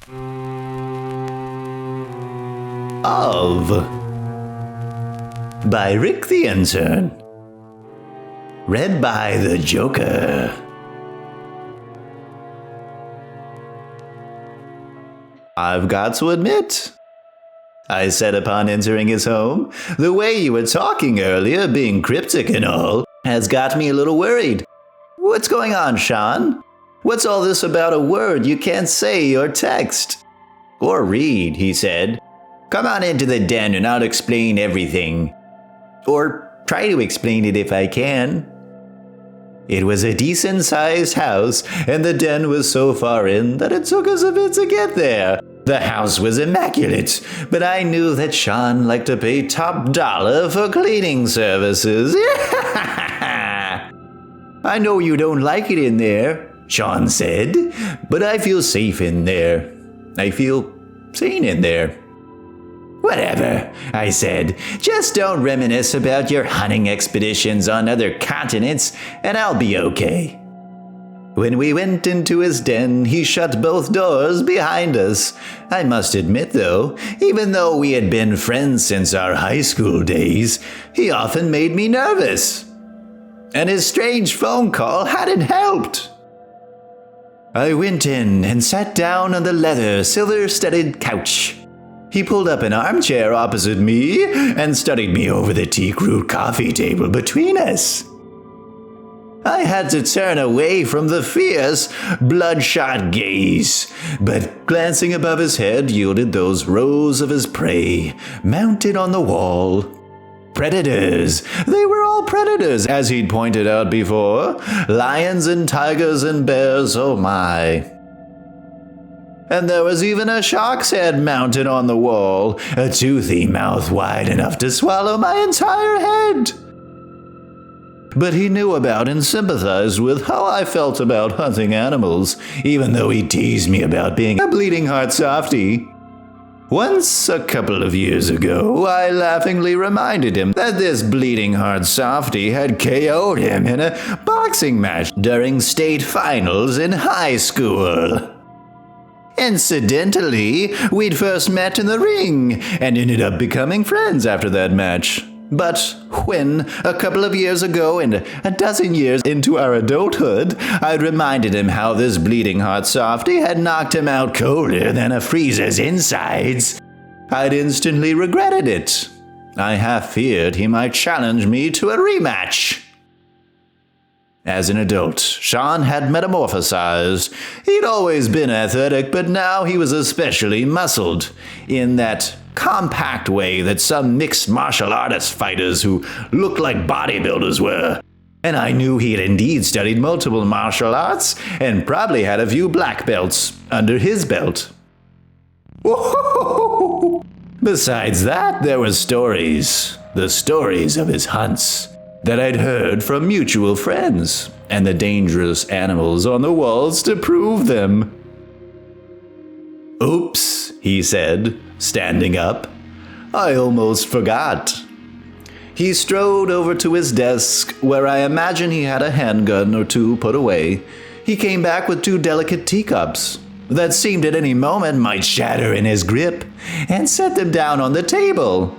Of by Rick the Intern. Read by the Joker. I've got to admit, I said upon entering his home, the way you were talking earlier, being cryptic and all, has got me a little worried. What's going on, Sean? What's all this about a word you can't say or text? Or read, he said. Come on into the den and I'll explain everything. Or try to explain it if I can. It was a decent-sized house, and the den was so far in that it took us a bit to get there. The house was immaculate, but I knew that Sean liked to pay top dollar for cleaning services. I know you don't like it in there, Sean said, but I feel safe in there. I feel sane in there. Whatever, I said. Just don't reminisce about your hunting expeditions on other continents, and I'll be okay. When we went into his den, he shut both doors behind us. I must admit, though, even though we had been friends since our high school days, he often made me nervous. And his strange phone call hadn't helped. I went in and sat down on the leather, silver-studded couch. He pulled up an armchair opposite me and studied me over the teak root coffee table between us. I had to turn away from the fierce, bloodshot gaze, but glancing above his head yielded those rows of his prey, mounted on the wall. Predators. They were all predators, as he'd pointed out before. Lions and tigers and bears, oh my. And there was even a shark's head mounted on the wall, a toothy mouth wide enough to swallow my entire head. But he knew about and sympathized with how I felt about hunting animals, even though he teased me about being a bleeding heart softy. Once, a couple of years ago, I laughingly reminded him that this bleeding heart softy had KO'd him in a boxing match during state finals in high school. Incidentally, we'd first met in the ring and ended up becoming friends after that match. But when, a couple of years ago and a dozen years into our adulthood, I'd reminded him how this bleeding heart softy had knocked him out colder than a freezer's insides, I'd instantly regretted it. I half feared he might challenge me to a rematch. As an adult, Sean had metamorphosized. He'd always been athletic, but now he was especially muscled, in that compact way that some mixed martial artist fighters who looked like bodybuilders were. And I knew he had indeed studied multiple martial arts, and probably had a few black belts under his belt. Whoa! Besides that, there were stories. The stories of his hunts that I'd heard from mutual friends, and the dangerous animals on the walls to prove them. Oops, he said, standing up. I almost forgot. He strode over to his desk, where I imagine he had a handgun or two put away. He came back with 2 delicate teacups that seemed at any moment might shatter in his grip, and set them down on the table.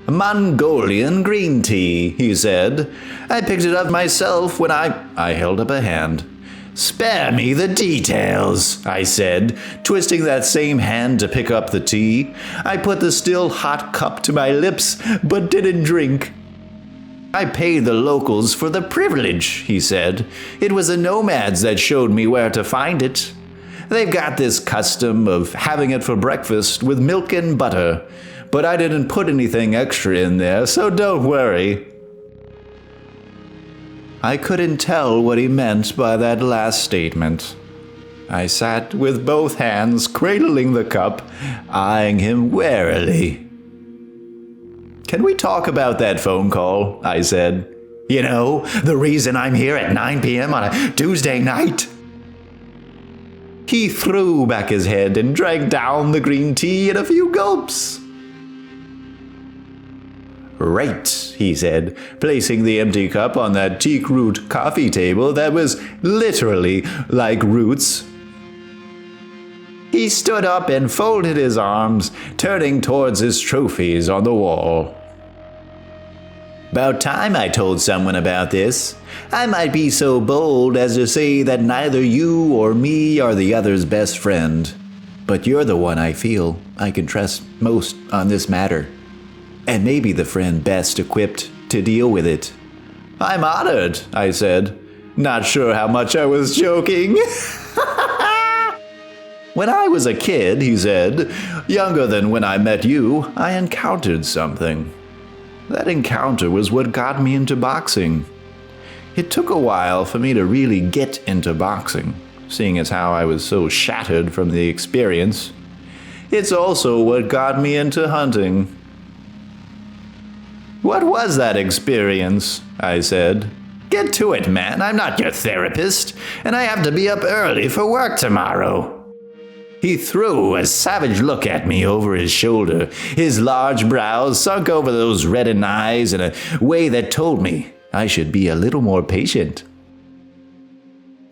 Mongolian green tea, he said. I picked it up myself when I held up a hand. Spare me the details, I said, twisting that same hand to pick up the tea. I put the still hot cup to my lips, but didn't drink. I paid the locals for the privilege, he said. It was the nomads that showed me where to find it. They've got this custom of having it for breakfast with milk and butter. But I didn't put anything extra in there, so don't worry. I couldn't tell what he meant by that last statement. I sat with both hands cradling the cup, eyeing him warily. Can we talk about that phone call? I said. You know, the reason I'm here at 9 p.m. on a Tuesday night? He threw back his head and drank down the green tea in a few gulps. Right, he said, placing the empty cup on that teak root coffee table that was literally like roots. He stood up and folded his arms, turning towards his trophies on the wall. About time I told someone about this. I might be so bold as to say that neither you or me are the other's best friend. But you're the one I feel I can trust most on this matter. And maybe the friend best equipped to deal with it. I'm honored, I said. Not sure how much I was joking. When I was a kid, he said, younger than when I met you, I encountered something. That encounter was what got me into boxing. It took a while for me to really get into boxing, seeing as how I was so shattered from the experience. It's also what got me into hunting. What was that experience? I said. Get to it, man. I'm not your therapist, and I have to be up early for work tomorrow. He threw a savage look at me over his shoulder, his large brows sunk over those reddened eyes in a way that told me I should be a little more patient.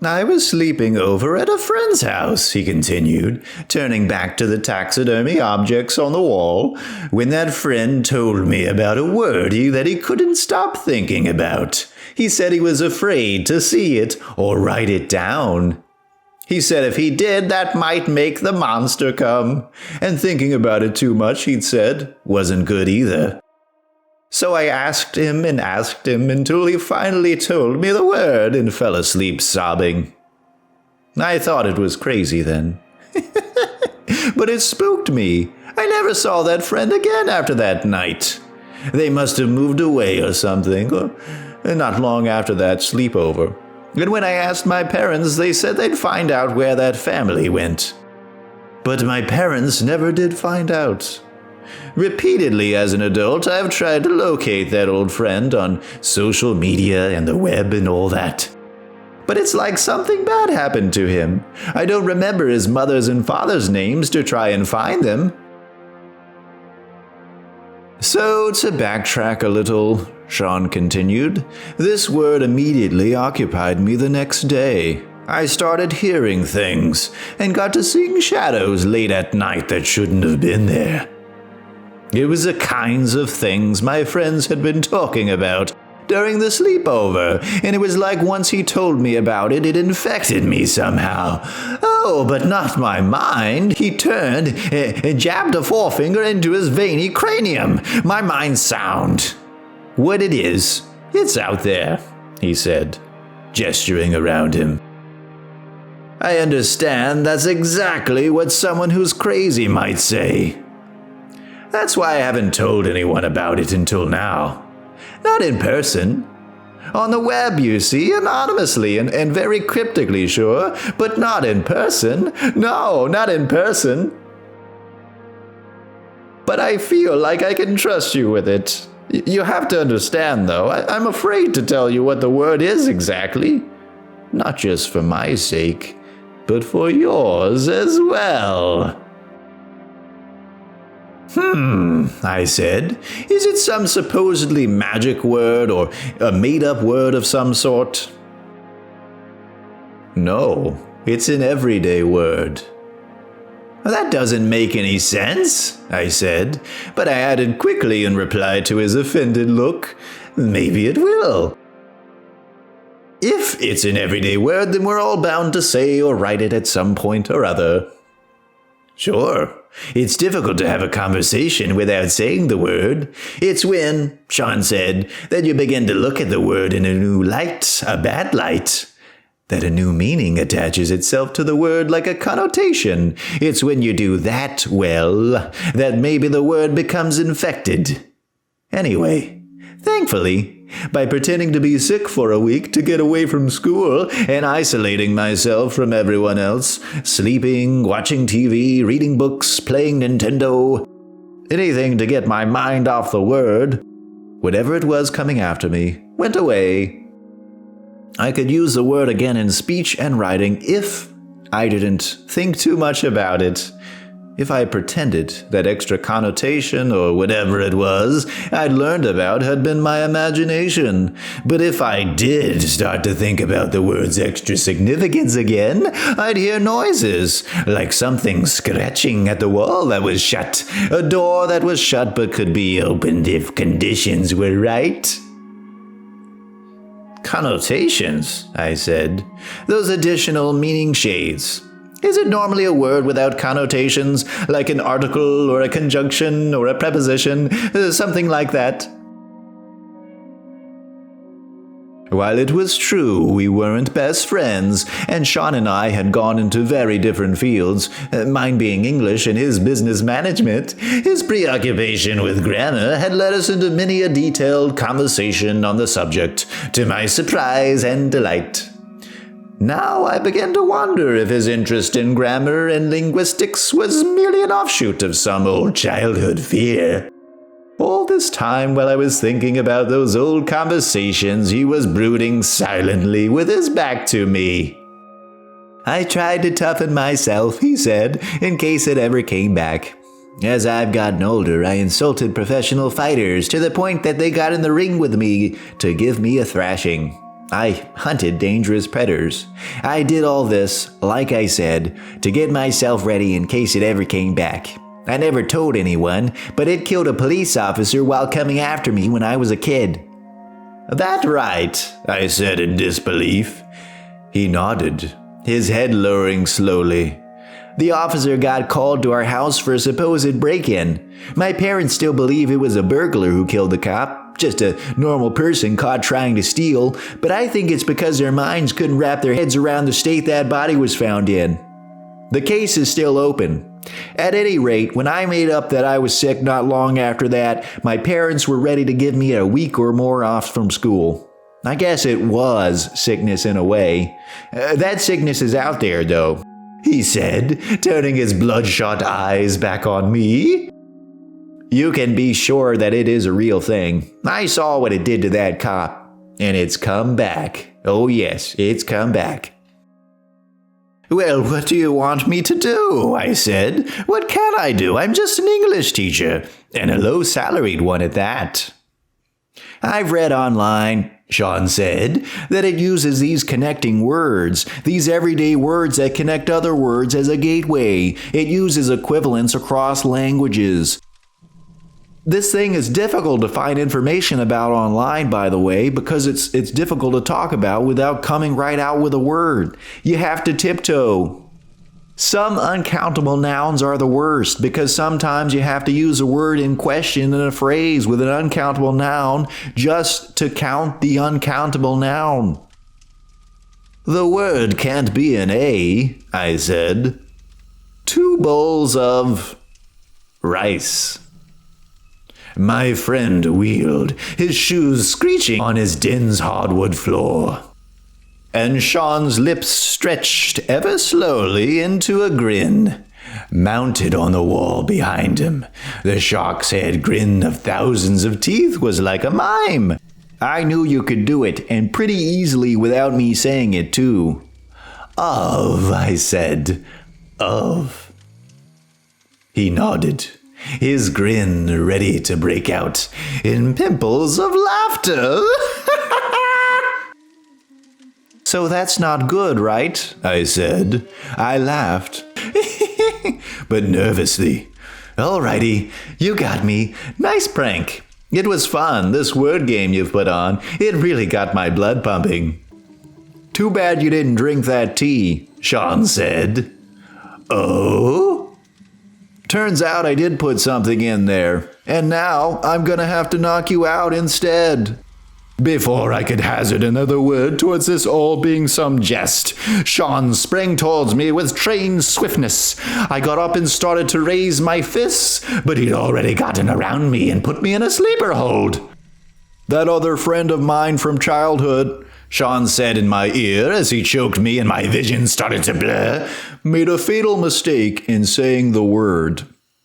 I was sleeping over at a friend's house, he continued, turning back to the taxidermy objects on the wall, when that friend told me about a word that he couldn't stop thinking about. He said he was afraid to see it or write it down. He said if he did, that might make the monster come. And thinking about it too much, he'd said, wasn't good either. So I asked him until he finally told me the word and fell asleep sobbing. I thought it was crazy then. But it spooked me. I never saw that friend again after that night. They must have moved away or something, or not long after that sleepover. And when I asked my parents, they said they'd find out where that family went. But my parents never did find out. Repeatedly as an adult, I've tried to locate that old friend on social media and the web and all that. But it's like something bad happened to him. I don't remember his mother's and father's names to try and find them. So, to backtrack a little, Sean continued, this word immediately occupied me the next day. I started hearing things and got to seeing shadows late at night that shouldn't have been there. It was the kinds of things my friends had been talking about during the sleepover, and it was like once he told me about it, it infected me somehow. Oh, but not my mind. He turned and jabbed a forefinger into his veiny cranium. My mind's sound. What it is, it's out there, he said, gesturing around him. I understand that's exactly what someone who's crazy might say. That's why I haven't told anyone about it until now. Not in person. On the web, you see, anonymously and very cryptically, sure, but not in person. No, not in person. But I feel like I can trust you with it. You have to understand, though, I'm afraid to tell you what the word is exactly. Not just for my sake, but for yours as well. I said. Is it some supposedly magic word or a made-up word of some sort? No, it's an everyday word. That doesn't make any sense, I said, but I added quickly in reply to his offended look, maybe it will. If it's an everyday word, then we're all bound to say or write it at some point or other. Sure, it's difficult to have a conversation without saying the word. It's when, Sean said, that you begin to look at the word in a new light, a bad light. That a new meaning attaches itself to the word like a connotation. It's when you do that well, that maybe the word becomes infected. Anyway, thankfully, by pretending to be sick for a week to get away from school and isolating myself from everyone else, sleeping, watching TV, reading books, playing Nintendo, anything to get my mind off the word, whatever it was coming after me went away. I could use the word again in speech and writing if I didn't think too much about it. if I pretended that extra connotation or whatever it was I'd learned about had been my imagination. But if I did start to think about the word's extra significance again, I'd hear noises, like something scratching at the wall that was shut, a door that was shut but could be opened if conditions were right. Connotations, I said. Those additional meaning shades. Is it normally a word without connotations, like an article or a conjunction or a preposition, something like that? While it was true we weren't best friends, and Sean and I had gone into very different fields, mine being English and his business management, his preoccupation with grammar had led us into many a detailed conversation on the subject, to my surprise and delight. Now I began to wonder if his interest in grammar and linguistics was merely an offshoot of some old childhood fear. All this time while I was thinking about those old conversations, he was brooding silently with his back to me. I tried to toughen myself, he said, in case it ever came back. As I've gotten older, I insulted professional fighters to the point that they got in the ring with me to give me a thrashing. I hunted dangerous predators. I did all this, like I said, to get myself ready in case it ever came back. I never told anyone, but it killed a police officer while coming after me when I was a kid. That right, I said in disbelief. He nodded, his head lowering slowly. The officer got called to our house for a supposed break-in. My parents still believe it was a burglar who killed the cop, just a normal person caught trying to steal, but I think it's because their minds couldn't wrap their heads around the state that body was found in. The case is still open. At any rate, when I made up that I was sick not long after that, my parents were ready to give me a week or more off from school. I guess it was sickness in a way. That sickness is out there, though, he said, turning his bloodshot eyes back on me. You can be sure that it is a real thing. I saw what it did to that cop, and it's come back. Oh yes, it's come back. Well, what do you want me to do? I said. What can I do? I'm just an English teacher, and a low-salaried one at that. I've read online, Sean said, that it uses these connecting words, these everyday words that connect other words as a gateway. It uses equivalents across languages. This thing is difficult to find information about online, by the way, because it's difficult to talk about without coming right out with a word. You have to tiptoe. Some uncountable nouns are the worst because sometimes you have to use a word in question in a phrase with an uncountable noun just to count the uncountable noun. The word can't be an A, I said. 2 bowls of rice. My friend wheeled, his shoes screeching on his den's hardwood floor. And Sean's lips stretched ever slowly into a grin, mounted on the wall behind him. The shark's head grin of thousands of teeth was like a mime. I knew you could do it, and pretty easily without me saying it too. Of, I said, of. He nodded, his grin ready to break out in pimples of laughter. So that's not good, right? I said. I laughed, but nervously. Alrighty, you got me. Nice prank. It was fun, this word game you've put on. It really got my blood pumping. Too bad you didn't drink that tea, Sean said. Oh? Turns out I did put something in there, and now I'm gonna have to knock you out instead. Before I could hazard another word towards this all being some jest, Sean sprang towards me with trained swiftness. I got up and started to raise my fists, but he'd already gotten around me and put me in a sleeper hold. That other friend of mine from childhood, Sean said in my ear as he choked me and my vision started to blur, made a fatal mistake in saying the word.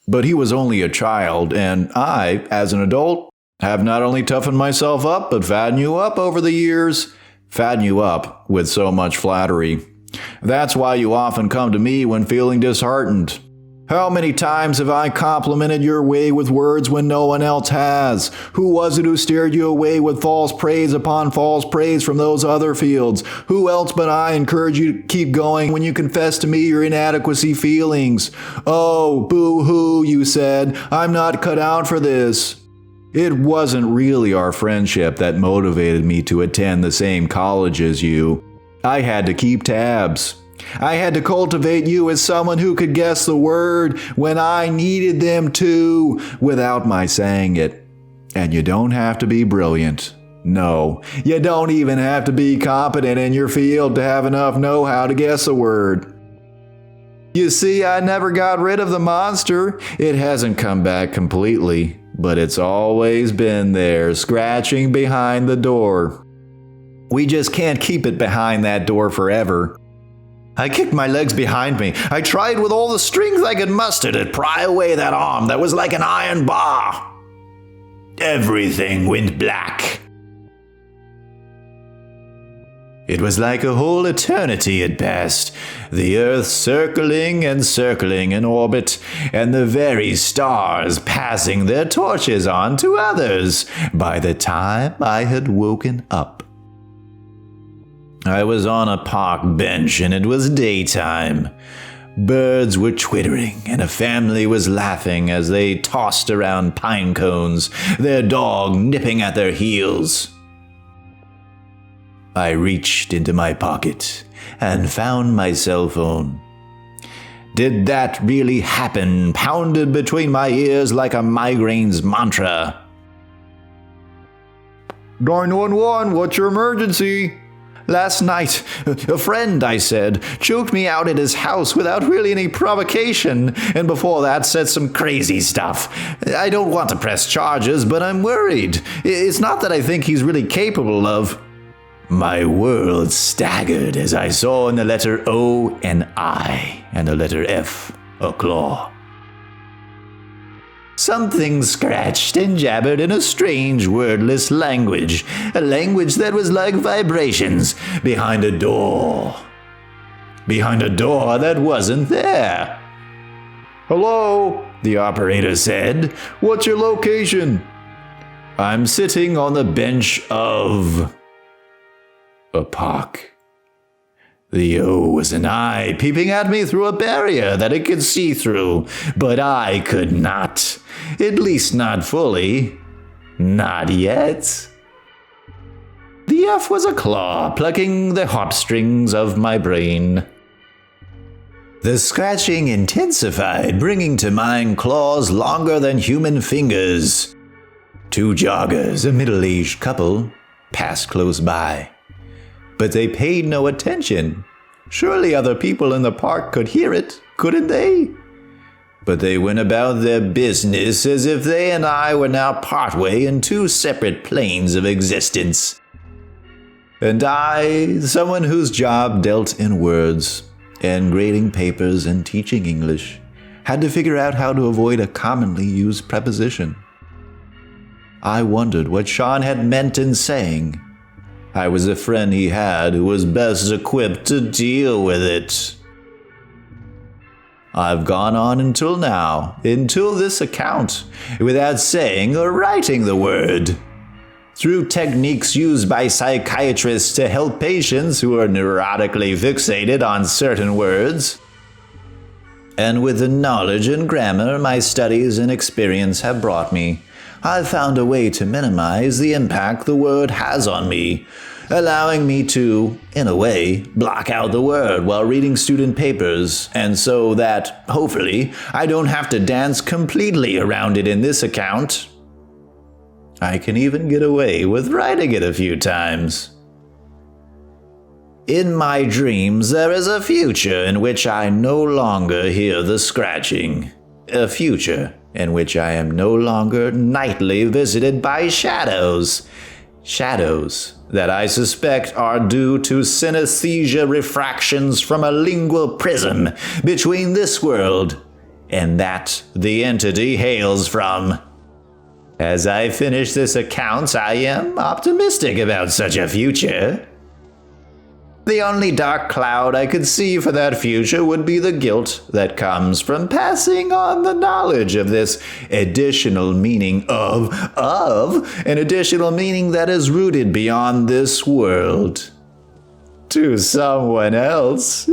But he was only a child, and I, as an adult, have not only toughened myself up, but fattened you up over the years. Fattened you up with so much flattery. That's why you often come to me when feeling disheartened. How many times have I complimented your way with words when no one else has? Who was it who steered you away with false praise upon false praise from those other fields? Who else but I encouraged you to keep going when you confessed to me your inadequacy feelings? Oh, boo-hoo, you said. I'm not cut out for this. It wasn't really our friendship that motivated me to attend the same college as you. I had to keep tabs. I had to cultivate you as someone who could guess the word when I needed them to, without my saying it. And you don't have to be brilliant. No, you don't even have to be competent in your field to have enough know-how to guess a word. You see, I never got rid of the monster. It hasn't come back completely, but it's always been there, scratching behind the door. We just can't keep it behind that door forever. I kicked my legs behind me. I tried with all the strength I could muster to pry away that arm that was like an iron bar. Everything went black. It was like a whole eternity had passed, the earth circling and circling in orbit, and the very stars passing their torches on to others by the time I had woken up. I was on a park bench and it was daytime. Birds were twittering and a family was laughing as they tossed around pine cones, their dog nipping at their heels. I reached into my pocket and found my cell phone. Did that really happen? Pounded between my ears like a migraine's mantra. 911, what's your emergency? Last night, a friend, I said, choked me out at his house without really any provocation, and before that said some crazy stuff. I don't want to press charges, but I'm worried. It's not that I think he's really capable of... My world staggered as I saw in the letter O an eye, and the letter F a claw. Something scratched and jabbered in a strange wordless language, a language that was like vibrations behind a door. Behind a door that wasn't there. Hello, the operator said. What's your location? I'm sitting on the bench of... a park. The O was an eye peeping at me through a barrier that it could see through, but I could not. At least not fully. Not yet. The F was a claw plucking the heartstrings of my brain. The scratching intensified, bringing to mind claws longer than human fingers. Two joggers, a middle-aged couple, passed close by. But they paid no attention. Surely other people in the park could hear it, couldn't they? But they went about their business as if they and I were now partway in two separate planes of existence. And I, someone whose job dealt in words, and grading papers and teaching English, had to figure out how to avoid a commonly used preposition. I wondered what Sean had meant in saying, I was a friend he had who was best equipped to deal with it. I've gone on until now, until this account, without saying or writing the word. Through techniques used by psychiatrists to help patients who are neurotically fixated on certain words. And with the knowledge and grammar my studies and experience have brought me, I've found a way to minimize the impact the word has on me, allowing me to, in a way, block out the word while reading student papers, and so that, hopefully, I don't have to dance completely around it in this account. I can even get away with writing it a few times. In my dreams, there is a future in which I no longer hear the scratching. A future in which I am no longer nightly visited by shadows. Shadows that I suspect are due to synesthesia refractions from a lingual prism between this world and that the entity hails from. As I finish this account, I am optimistic about such a future. The only dark cloud I could see for that future would be the guilt that comes from passing on the knowledge of this additional meaning of an additional meaning that is rooted beyond this world to someone else.